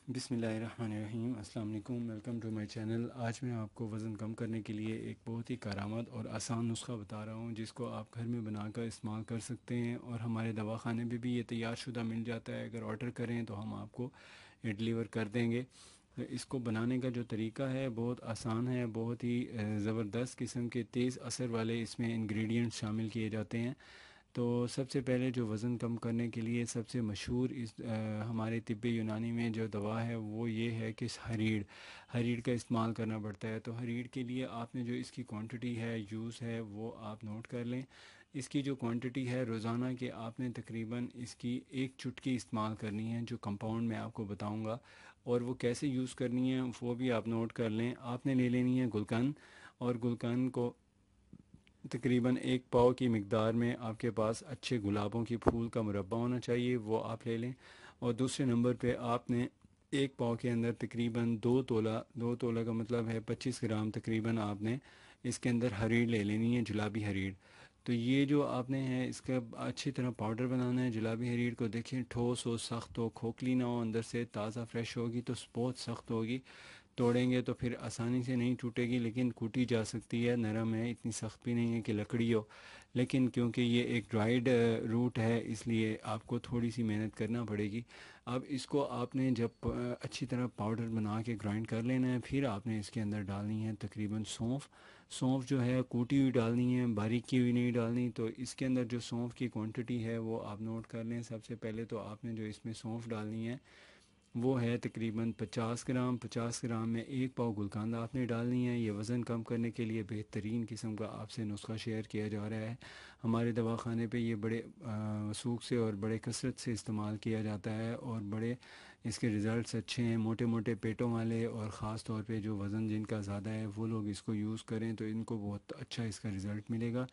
بسم اللہ الرحمن الرحیم۔ السلام علیکم، ویلکم ٹو مائی چینل۔ آج میں آپ کو وزن کم کرنے کے لیے ایک بہت ہی کارآمد اور آسان نسخہ بتا رہا ہوں جس کو آپ گھر میں بنا کر استعمال کر سکتے ہیں، اور ہمارے دواخانے میں بھی یہ تیار شدہ مل جاتا ہے۔ اگر آرڈر کریں تو ہم آپ کو ڈلیور کر دیں گے۔ اس کو بنانے کا جو طریقہ ہے بہت آسان ہے، بہت ہی زبردست قسم کے تیز اثر والے اس میں انگریڈینٹس شامل کیے جاتے ہیں۔ تو سب سے پہلے جو وزن کم کرنے کے لیے سب سے مشہور ہمارے طب یونانی میں جو دوا ہے وہ یہ ہے کہ ہریڑ کا استعمال کرنا پڑتا ہے۔ تو ہریڑ کے لیے آپ نے جو اس کی کوانٹٹی ہے، یوز ہے، وہ آپ نوٹ کر لیں۔ اس کی جو کوانٹٹی ہے روزانہ کے، آپ نے تقریباً اس کی ایک چٹکی استعمال کرنی ہے، جو کمپاؤنڈ میں آپ کو بتاؤں گا، اور وہ کیسے یوز کرنی ہے وہ بھی آپ نوٹ کر لیں۔ آپ نے لے لینی ہے گلقند، اور گلقند کو تقریباً ایک پاؤ کی مقدار میں آپ کے پاس اچھے گلابوں کی پھول کا مربع ہونا چاہیے، وہ آپ لے لیں۔ اور دوسرے نمبر پہ آپ نے ایک پاؤ کے اندر تقریباً 2 تولہ کا مطلب ہے 25 گرام تقریباً آپ نے اس کے اندر ہریڑ لے لینی ہے، جلابی ہریڑ۔ تو یہ جو آپ نے ہے اس کا اچھی طرح پاؤڈر بنانا ہے۔ جلابی ہریڑ کو دیکھیں ٹھوس ہو، سخت ہو، کھوکھلی نہ ہو، اندر سے تازہ فریش ہوگی تو بہت سخت ہوگی، توڑیں گے تو پھر آسانی سے نہیں ٹوٹے گی، لیکن کوٹی جا سکتی ہے، نرم ہے، اتنی سخت بھی نہیں ہے کہ لکڑی ہو۔ لیکن کیونکہ یہ ایک ڈرائیڈ روٹ ہے اس لیے آپ کو تھوڑی سی محنت کرنا پڑے گی۔ اب اس کو آپ نے جب اچھی طرح پاؤڈر بنا کے گرائنڈ کر لینا ہے، پھر آپ نے اس کے اندر ڈالنی ہے تقریباً سونف جو ہے کوٹی ہوئی ڈالنی ہے، باریک کی ہوئی نہیں ڈالنی۔ تو اس کے اندر جو سونف کی کوانٹٹی ہے وہ آپ نوٹ کر لیں۔ سب سے پہلے تو آپ نے جو اس میں سونف ڈالنی ہے وہ ہے تقریباً 50 گرام۔ 50 گرام میں ایک پاؤ گلقند آپ نے ڈالنی ہے۔ یہ وزن کم کرنے کے لیے بہترین قسم کا آپ سے نسخہ شیئر کیا جا رہا ہے۔ ہمارے دواخانے پہ یہ بڑے وثوق سے اور بڑے کثرت سے استعمال کیا جاتا ہے، اور بڑے اس کے رزلٹس اچھے ہیں۔ موٹے موٹے پیٹوں والے اور خاص طور پہ جو وزن جن کا زیادہ ہے وہ لوگ اس کو یوز کریں تو ان کو بہت اچھا اس کا رزلٹ ملے گا۔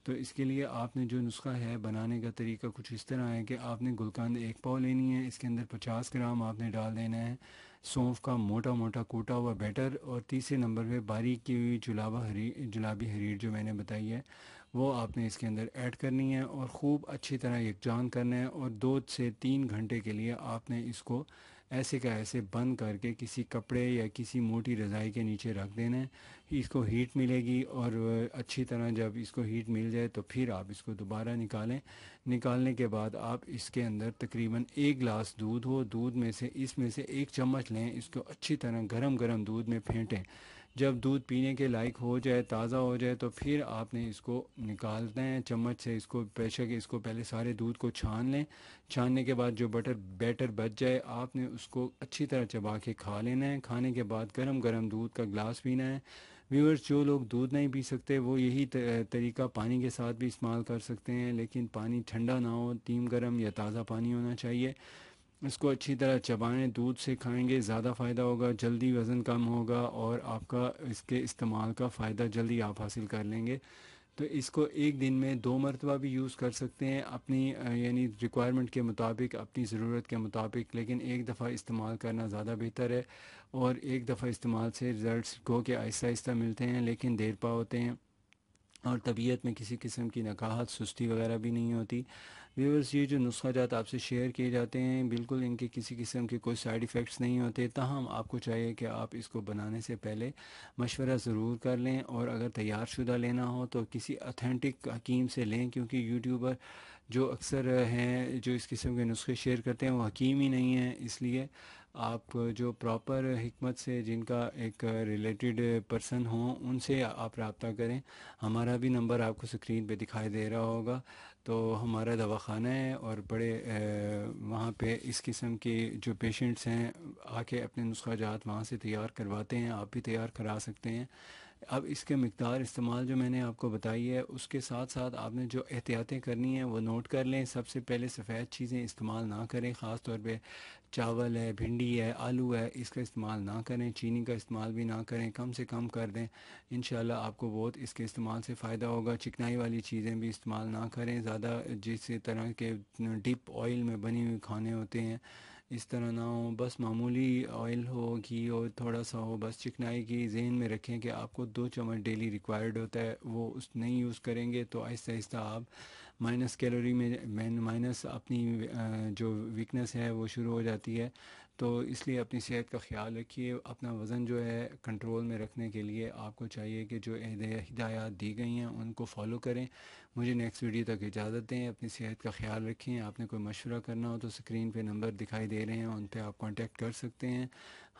تو اس کے لیے آپ نے جو نسخہ ہے بنانے کا طریقہ کچھ اس طرح ہے کہ آپ نے گلقند ایک پاؤ لینی ہے، اس کے اندر 50 گرام آپ نے ڈال دینا ہے سونف کا موٹا موٹا کوٹا ہوا بیٹر، اور تیسرے نمبر پہ باریک کی ہوئی جلابی ہریڑ جو میں نے بتائی ہے وہ آپ نے اس کے اندر ایڈ کرنی ہے، اور خوب اچھی طرح یکجان کرنا ہے۔ اور 2 سے 3 گھنٹے کے لیے آپ نے اس کو ایسے کا ایسے بند کر کے کسی کپڑے یا کسی موٹی رضائی کے نیچے رکھ دینا ہے۔ اس کو ہیٹ ملے گی، اور اچھی طرح جب اس کو ہیٹ مل جائے تو پھر آپ اس کو دوبارہ نکالیں۔ نکالنے کے بعد آپ اس کے اندر تقریباً 1 گلاس دودھ ہو، دودھ میں سے اس میں سے 1 چمچ لیں، اس کو اچھی طرح گرم گرم دودھ میں پھینٹیں۔ جب دودھ پینے کے لائق ہو جائے، تازہ ہو جائے، تو پھر آپ نے اس کو نکالتے ہیں چمچ سے، اس کو پیشے کہ اس کو پہلے سارے دودھ کو چھان لیں۔ چھاننے کے بعد جو بیٹر بچ جائے آپ نے اس کو اچھی طرح چبا کے کھا لینا ہے۔ کھانے کے بعد گرم گرم دودھ کا گلاس پینا ہے۔ ویورز، جو لوگ دودھ نہیں پی سکتے وہ یہی طریقہ پانی کے ساتھ بھی استعمال کر سکتے ہیں، لیکن پانی ٹھنڈا نہ ہو، تیم گرم یا تازہ پانی ہونا چاہیے۔ اس کو اچھی طرح چبائیں، دودھ سے کھائیں گے زیادہ فائدہ ہوگا، جلدی وزن کم ہوگا، اور آپ کا اس کے استعمال کا فائدہ جلدی آپ حاصل کر لیں گے۔ تو اس کو ایک دن میں 2 مرتبہ بھی یوز کر سکتے ہیں، اپنی یعنی ریکوائرمنٹ کے مطابق، اپنی ضرورت کے مطابق، لیکن ایک دفعہ استعمال کرنا زیادہ بہتر ہے۔ اور ایک دفعہ استعمال سے رزلٹس گو کے آہستہ آہستہ ملتے ہیں، لیکن دیر پا ہوتے ہیں، اور طبیعت میں کسی قسم کی نکاہت، سستی وغیرہ بھی نہیں ہوتی۔ ویورز، یہ جو نسخہ جات آپ سے شیئر کیے جاتے ہیں بالکل ان کے کسی قسم کے کوئی سائیڈ ایفیکٹس نہیں ہوتے، تاہم آپ کو چاہیے کہ آپ اس کو بنانے سے پہلے مشورہ ضرور کر لیں، اور اگر تیار شدہ لینا ہو تو کسی اتھینٹک حکیم سے لیں، کیونکہ یوٹیوبر جو اکثر ہیں جو اس قسم کے نسخے شیئر کرتے ہیں وہ حکیم ہی نہیں ہیں۔ اس لیے آپ جو پراپر حکمت سے جن کا ایک ریلیٹڈ پرسن ہوں ان سے آپ رابطہ کریں۔ ہمارا بھی نمبر آپ کو اسکرین پہ دکھائی دے رہا ہوگا۔ تو ہمارا دواخانہ ہے، اور بڑے وہاں پہ اس قسم کے جو پیشنٹس ہیں آ کے اپنے نسخہ جات وہاں سے تیار کرواتے ہیں، آپ بھی تیار کرا سکتے ہیں۔ اب اس کے مقدار استعمال جو میں نے آپ کو بتائی ہے اس کے ساتھ ساتھ آپ نے جو احتیاطیں کرنی ہیں وہ نوٹ کر لیں۔ سب سے پہلے سفید چیزیں استعمال نہ کریں، خاص طور پہ چاول ہے، بھنڈی ہے، آلو ہے، اس کا استعمال نہ کریں۔ چینی کا استعمال بھی نہ کریں، کم سے کم کر دیں۔ انشاءاللہ آپ کو بہت اس کے استعمال سے فائدہ ہوگا۔ چکنائی والی چیزیں بھی استعمال نہ کریں زیادہ، جس طرح کے ڈپ آئل میں بنی ہوئی کھانے ہوتے ہیں اس طرح نہ ہو، بس معمولی آئل ہو، گھی ہو، تھوڑا سا ہو، بس چکنائی کی ذہن میں رکھیں کہ آپ کو 2 چمچ ڈیلی ریکوائرڈ ہوتا ہے، وہ اس نہیں یوز کریں گے تو آہستہ آہستہ آپ مائنس کیلوری میں مائنس اپنی جو ویکنس ہے وہ شروع ہو جاتی ہے. تو اس لیے اپنی صحت کا خیال رکھیے. اپنا وزن جو ہے کنٹرول میں رکھنے کے لیے آپ کو چاہیے کہ جو ہدایات دی گئی ہیں ان کو فالو کریں. مجھے نیکسٹ ویڈیو تک اجازت دیں. اپنی صحت کا خیال رکھیں. آپ نے کوئی مشورہ کرنا ہو تو اسکرین پہ نمبر دکھائی دے رہے ہیں, ان پہ آپ کانٹیکٹ کر سکتے ہیں.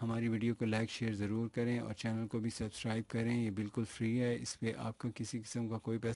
ہماری ویڈیو کو لائک شیئر ضرور کریں اور چینل کو بھی سبسکرائب کریں. یہ بالکل فری ہے, اس پہ آپ کو کسی قسم کا کوئی پیسہ